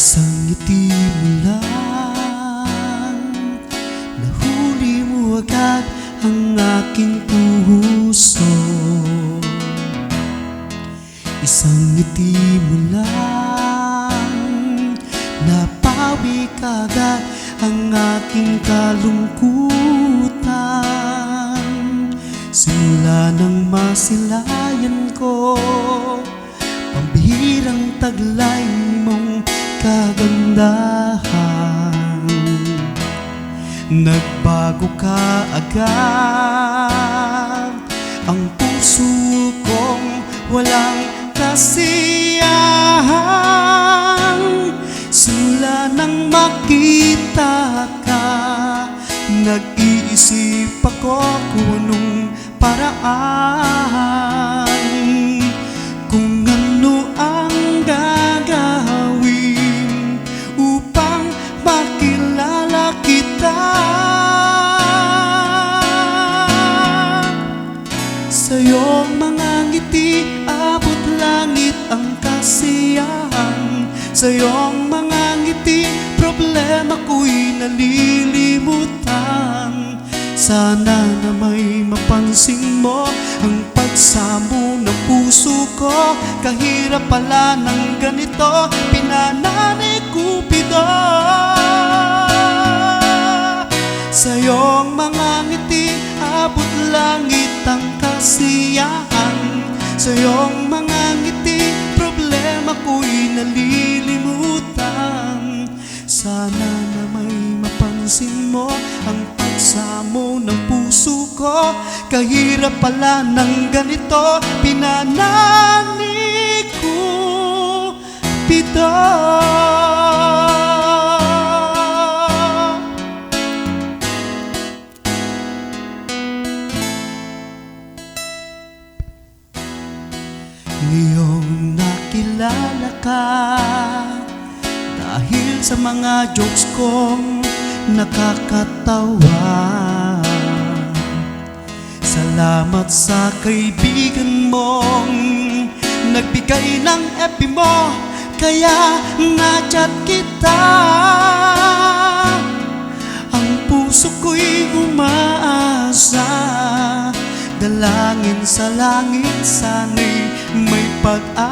Isang ngiti mo lang, nahuli mo agad ang aking puso. Isang ngiti mo lang, napawi kagad ang aking kalungkutan. Simula nang masilayan ko pambihirang taglay mong kagandahan, nagbago ka agad. Ang puso kong walang kasiyahan. Simula nang makita ka, nag-iisip ako kung anong paraan, kung ano ang gagawin upang makilala kita. Sa iyong mga ngiti, abot langit ang kasiyahan. Sa iyong mga ngiti, problema ko'y nalilimutan. Sana na may mapansin mo ang pagsamo ng puso ko. Kahirap pala ng ganito, pinana ni Cupido. Sa iyong mga ngiti, abot langit ang kasiyahan. Sa iyong mga ngiti, problema ko'y nalilimutan. Sana na may mapansin mo ang pagsamo ng puso ko. Kahirap pala ng ganito, pinana ni Cupido. Ngayong nakilala ka, dahil sa mga jokes kong nakakatawa, salamat sa kaibigan mong nagbigay ng FB mo, kaya na-chat kita. Ang puso ko'y umaasa, dalangin sa langit sana'y may pag-asa.